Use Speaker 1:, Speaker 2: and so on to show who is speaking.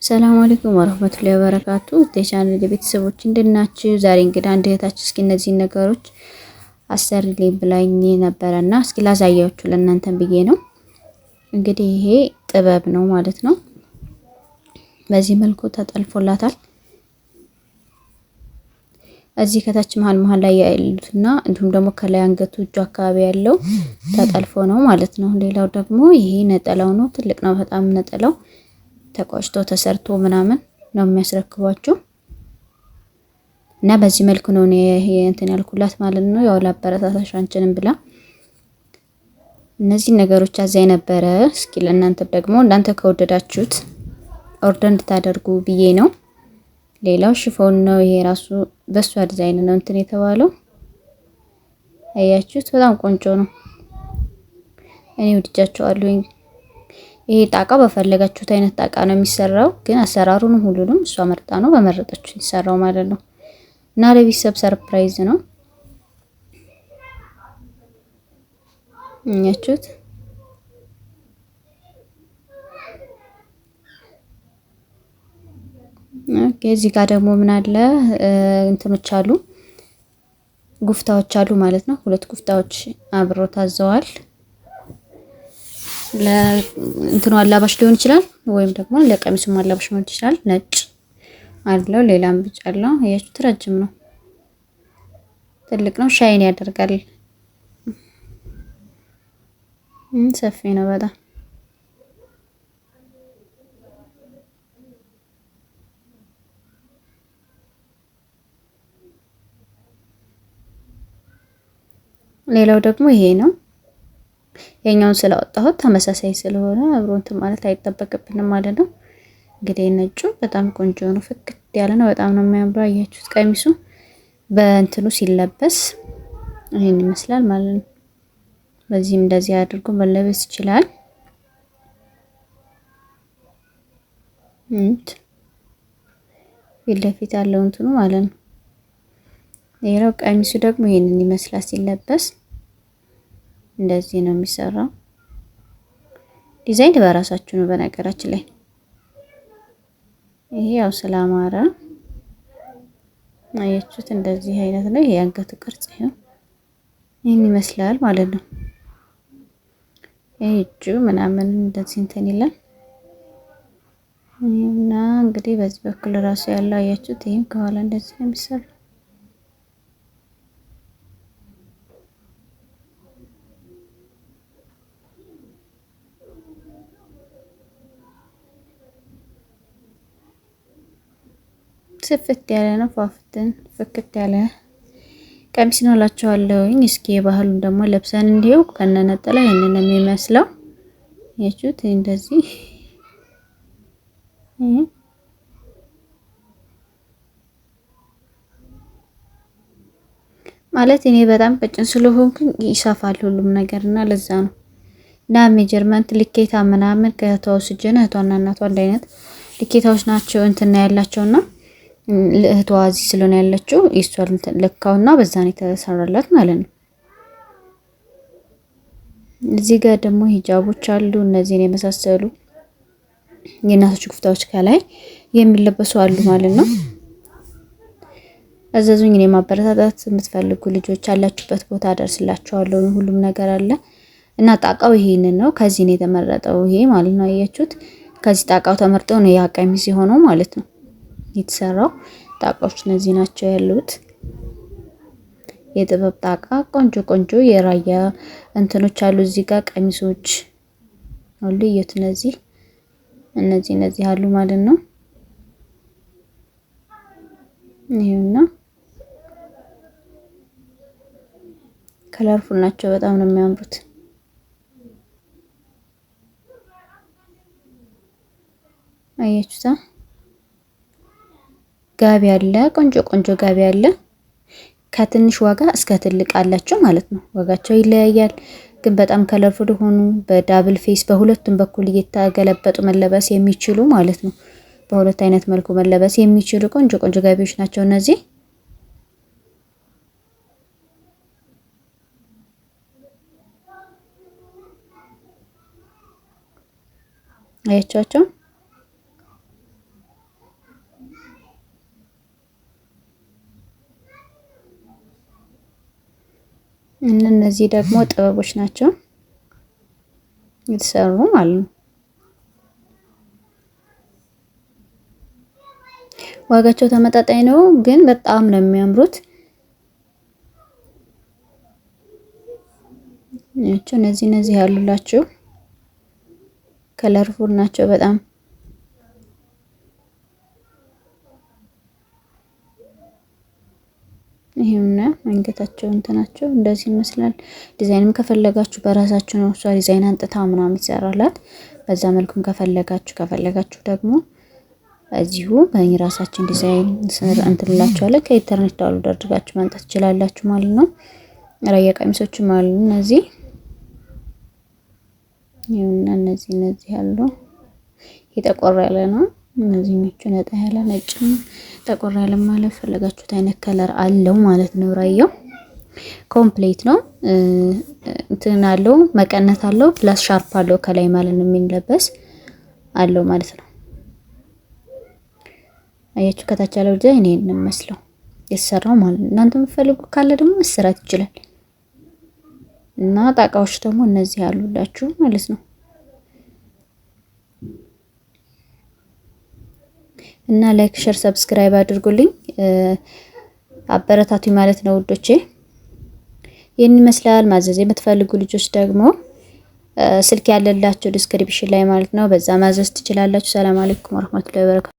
Speaker 1: ሰላም አለይኩም ወራህመቱላሂ ወበረካቱ። የቻናል ቤተሰቦች እንደናችሁ። ዛሬ እንግዲህ አንድ እህታችን እስኪ እነዚህን ነገሮች አሰርልኝ ብላኝ ነበረና እስኪ ላሳያችሁ ለእናንተም ብዬ ነው። እንግዲህ ይሄ ጥበብ ነው ማለት ነው። በዚህ መልኩ ተጠልፎላታል። እዚህ ከታች መሀል ላይ ያሉትና እንዲሁም ደግሞ ከላይ አንገቱ እጁ አካባቢ ያለው ተጠልፎ ነው ማለት ነው። ሌላው ደግሞ ይሄ ነጠላው ነው። ትልቅ ነው በጣም ነጠላው ተቋጭቶ ተሰርቶ ምናምን ነው የሚያስረክቧችሁ እና በዚህ መልኩ ነው እኔ እንትን ያልኩላት ማለት ነው። ያው ለአበረታታሽ አንቺንም ብላ እነዚህ ነገሮች አዛኝ ነበረ። እስኪ ለእናንተ ደግሞ እናንተ ከወደዳችሁት ኦርደር እንድታደርጉ ብዬ ነው። ሌላው ሽፎን ነው። ይሄ ራሱ በሷ ዲዛይን ነው እንትን የተባለው አያችሁት? በጣም ቆንጆ ነው። እኔ ወድጃቸዋለሁኝ። ይሄ ጣቃ በፈለጋችሁት አይነት ጣቃ ነው የሚሰራው፣ ግን አሰራሩን ሁሉንም እሷ መርጣ ነው በመረጠችው የሚሰራው ማለት ነው። እና ለቤተሰብ ሰርፕራይዝ ነው። እኛችሁት እዚህ ጋር ደግሞ ምን አለ እንትኖች አሉ፣ ጉፍታዎች አሉ ማለት ነው። ሁለት ጉፍታዎች አብሮ ታዘዋል። ለእንትኑ አላባሽ ሊሆን ይችላል፣ ወይም ደግሞ ለቀሚሱም አላባሽ ሊሆን ይችላል። ነጭ አለው፣ ሌላም ብጫ አለው። አያችሁት? ረጅም ነው፣ ትልቅ ነው፣ ሻይን ያደርጋል። ሰፊ ነው በጣም። ሌላው ደግሞ ይሄ ነው። የኛውን ስላወጣሁት ተመሳሳይ ስለሆነ አብሮ እንትን ማለት አይጠበቅብንም ማለት ነው። እንግዲህ ነጩ በጣም ቆንጆ ነው፣ ፍክት ያለ ነው። በጣም ነው የሚያምረው። አያችሁት? ቀሚሱ በእንትኑ ሲለበስ ይሄን ይመስላል ማለት ነው። በዚህም እንደዚህ አድርጎ መለበስ ይችላል። ፊት ለፊት ያለው እንትኑ ማለት ነው። ሌላው ቀሚሱ ደግሞ ይሄንን ይመስላል ሲለበስ። እንደዚህ ነው የሚሰራው። ዲዛይን በራሳችሁ ነው በነገራችን ላይ። ይሄ ያው ስላማረ አያችሁት? እንደዚህ አይነት ነው። ይሄ አንገቱ ቅርጽ ይሄን ይመስላል ማለት ነው። ይሄ እጁ ምናምን እንደዚህ እንትን ይላል እና እንግዲህ በዚህ በኩል ራሱ ያለው አያችሁት? ይሄም ከኋላ እንደዚህ ነው የሚሰራው። ስፍት ያለ ነው። ፏፍትን ፍክት ያለ ቀሚስ ነው እላችኋለሁኝ። እስኪ የባህሉን ደግሞ ለብሰን እንዲው ከነነጠላ ይሄንን ነው የሚመስለው። ያችሁት? እንደዚህ ማለት እኔ በጣም ቀጭን ስለሆንኩኝ ይሰፋል ሁሉም ነገር እና ለዛ ነው እና ሜጀርመንት ልኬታ ምናምን ከተወስጀነ እህቷና እናቷ አንድ አይነት ልኬታዎች ናቸው እንትና ያላቸውና እህቷ እዚህ ስለሆነ ያለችው የሷን ለካውና በዛ ነው የተሰራላት ማለት ነው። እዚህ ጋር ደግሞ ሂጃቦች አሉ። እነዚህን የመሳሰሉ የእናቶች ጉፍታዎች ከላይ የሚለበሱ አሉ ማለት ነው። አዘዙኝ። እኔ ማበረታታት የምትፈልጉ ልጆች ያላችሁበት ቦታ አደርስላችኋለሁ። ሁሉም ነገር አለ እና ጣቃው ይሄንን ነው። ከዚህ ነው የተመረጠው ይሄ ማለት ነው። አያችሁት? ከዚህ ጣቃው ተመርጦ ነው ያ ቀሚስ የሆነው ማለት ነው የተሰራው። ጣቃዎች እነዚህ ናቸው ያሉት። የጥበብ ጣቃ ቆንጆ ቆንጆ የራያ እንትኖች አሉ። እዚህ ጋር ቀሚሶች አሉ። እዩት። እነዚህ አሉ ማለት ነው። ይሄውና ከለርፉል ናቸው። በጣም ነው የሚያምሩት። አያችሁታ? ጋቢ አለ። ቆንጆ ቆንጆ ጋቢ አለ። ከትንሽ ዋጋ እስከ ትልቅ አላቸው ማለት ነው። ዋጋቸው ይለያያል፣ ግን በጣም ከለርፉል ሆኑ በዳብል ፌስ በሁለቱም በኩል እየተገለበጡ መለበስ የሚችሉ ማለት ነው። በሁለት አይነት መልኩ መለበስ የሚችሉ ቆንጆ ቆንጆ ጋቢዎች ናቸው እነዚህ። አያቻቸው? እነዚህ ደግሞ ጥበቦች ናቸው የተሰሩ ማለት ነው። ዋጋቸው ተመጣጣኝ ነው፣ ግን በጣም ነው የሚያምሩት። እነዚህ ያሉላችሁ ከለርፉል ናቸው በጣም። ይሄውና አንገታቸው እንትናቸው እንደዚህ ይመስላል። ዲዛይንም ከፈለጋችሁ በራሳችሁ ነው እሷ ዲዛይን አንጥታ ምናምን ይሰራላት። በዛ መልኩም ከፈለጋችሁ ደግሞ እዚሁ በራሳችን ዲዛይን እንትንላችኋለን። ከኢንተርኔት ዳውንሎድ አድርጋችሁ ማምጣት ትችላላችሁ ማለት ነው። ራያ ቀሚሶችም አሉ እነዚህ ይኸውና እነዚህ ያሉ ይጠቆር ያለ ነው። እነዚህኞቹ ነጣ ያለ ነጭም ጠቆር ያለ ማለት ፈለጋችሁት አይነት ከለር አለው ማለት ነው። ራያው ኮምፕሌት ነው። እንትን አለው መቀነት አለው ፕላስ ሻርፕ አለው ከላይ ማለት ነው የሚለበስ አለው ማለት ነው። አያችሁ ከታች ያለው ዲዛይን ይሄን መስለው የተሰራው ማለት ነው። እናንተ የምትፈልጉ ካለ ደግሞ መስራት ይችላል። እና ጣቃዎች ደግሞ እነዚህ ያሉላችሁ ማለት ነው። እና ላይክ ሼር ሰብስክራይብ አድርጉልኝ አበረታቱኝ ማለት ነው ውዶቼ። ይህን ይመስላል። ማዘዝ የምትፈልጉ ልጆች ደግሞ ስልክ ያለላችሁ ዲስክሪፕሽን ላይ ማለት ነው በዛ ማዘዝ ትችላላችሁ። ሰላም አለይኩም ወራህመቱላሂ ወበረካቱ።